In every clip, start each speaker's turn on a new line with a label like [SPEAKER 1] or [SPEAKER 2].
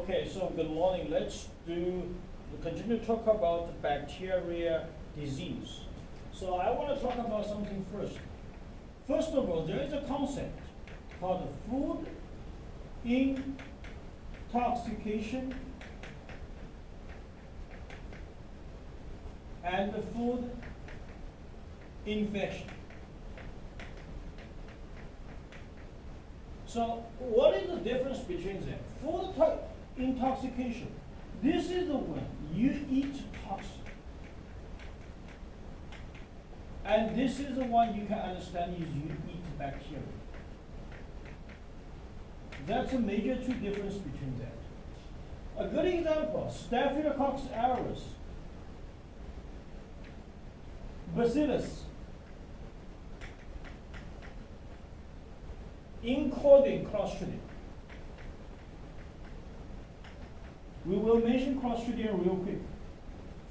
[SPEAKER 1] Okay, so good morning. Let's continue to talk about bacteria disease. So I want to talk about something first. First of all, there is a concept called food intoxication and food infection. So what is the difference between them? Food intoxication, this is the when you eat toxin. And this is the one you can understand is you eat bacteria. That's a major two difference between that. A good example, Staphylococcus aureus, Bacillus, including Clostridium. We will mention Clostridium real quick.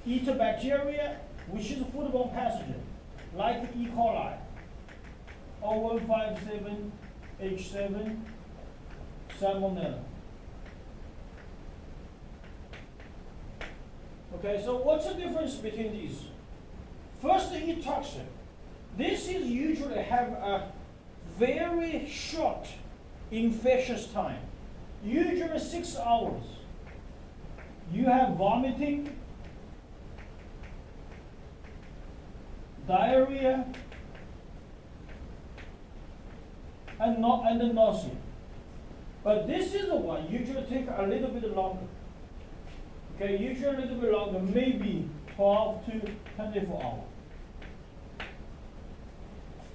[SPEAKER 1] Eat a bacteria, which is a foodborne pathogen, like E. coli, O157H7, Salmonella. Okay, so what's the difference between these? First, the E toxin. This is usually have a very short infectious time, usually 6 hours. You have vomiting, diarrhea, and nausea. But this is the one usually take a little bit longer. Okay, usually a little bit longer, maybe 12 to 24 hours.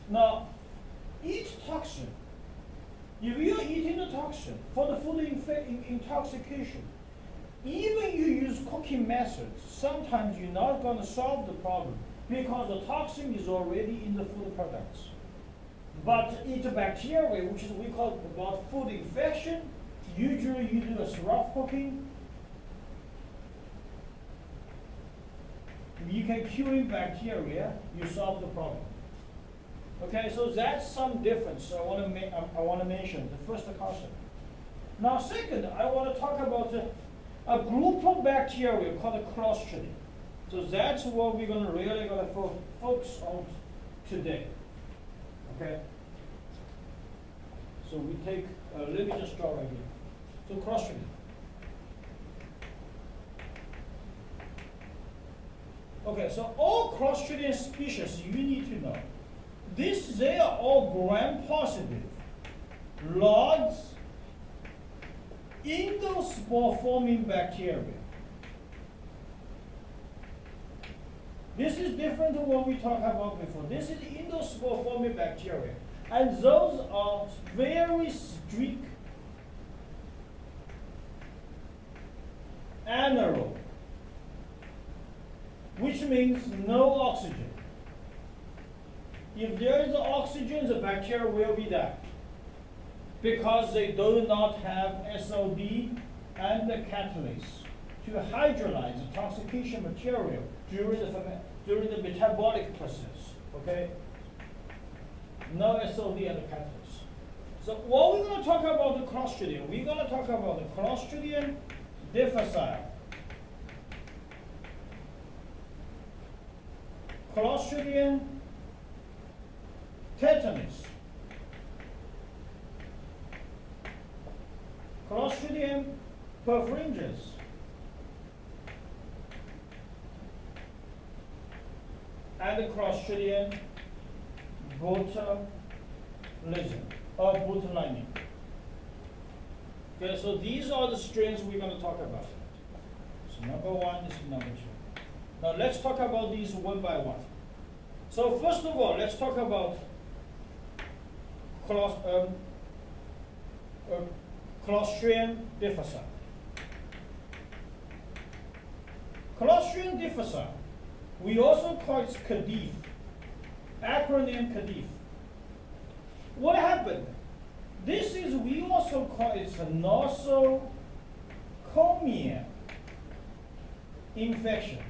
[SPEAKER 1] Now, each toxin, if you're eating the toxin for the food intoxication, even you use cooking methods, sometimes you're not going to solve the problem because the toxin is already in the food products. But eat bacteria, which is we call about food infection, usually you do a rough cooking. You can kill bacteria, you solve the problem. Okay, so that's some difference. I want to mention the first concept. Now, second, I want to talk about a group of bacteria called Clostridium. So that's what we're really going to focus on today. Okay. So we take. Let me just draw right here. So Clostridium. Okay. So all Clostridium species you need to know. They are all gram-positive, large, endospore-forming bacteria. This is different than what we talked about before. This is endospore-forming bacteria. And those are very strict anaerobe, which means no oxygen. If there is oxygen, the bacteria will be there because they do not have SOD and the catalase to hydrolyze the toxication material during the metabolic process. Okay? No SOD and the catalase. So what we're going to talk about the Clostridium, we're going to talk about the Clostridium difficile, Clostridium tetanus, Clostridium perfringens, and the Clostridium botulinum. Okay, so these are the strains we're going to talk about. So number one, this is number two. Now let's talk about these one by one. So first of all, let's talk about Clostridium difficile. Clostridium difficile, we also call it CADIF, acronym CADIF. What happened? This is, we also call it a nosocomial infection.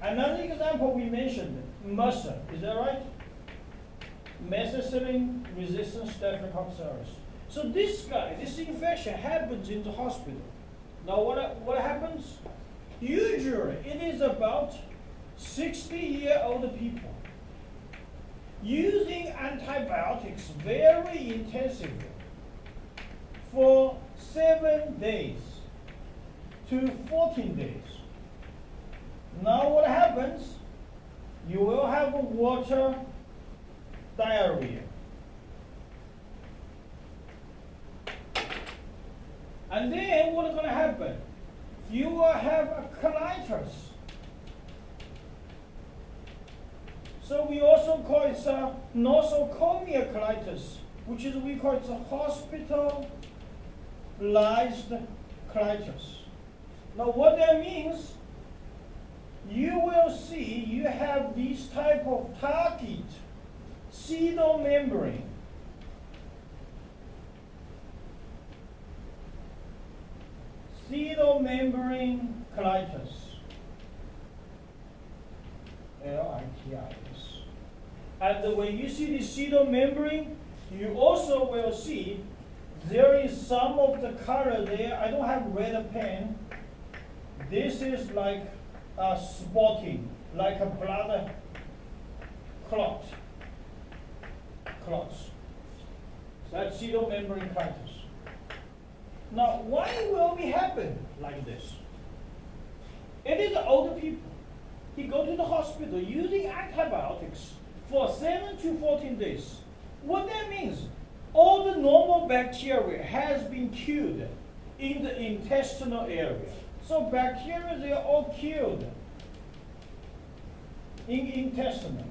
[SPEAKER 1] Another example we mentioned, MRSA, is that right? Methicillin-resistant Staphylococcus aureus. So this guy, this infection happens in the hospital. Now what happens? Usually it is about 60-year-old people using antibiotics very intensively for 7 days to 14 days. Now what happens? You will have water diarrhea. And then what's going to happen? You will have a colitis. So we also call it nosocomial colitis, which is we call it a hospitalized colitis. Now what that means, you will see you have this type of target pseudomembrane. Pseudomembrane colitis. L-I-T-I-S. And when you see the pseudomembrane, you also will see there is some of the color there. I don't have red pen. This is like a spotting, like a blood clots. That's pseudomembrane colitis. Now, why will it happen like this? It is older people. He go to the hospital using antibiotics for 7 to 14 days. What that means, all the normal bacteria has been killed in the intestinal area. So bacteria, they are all killed in intestinal.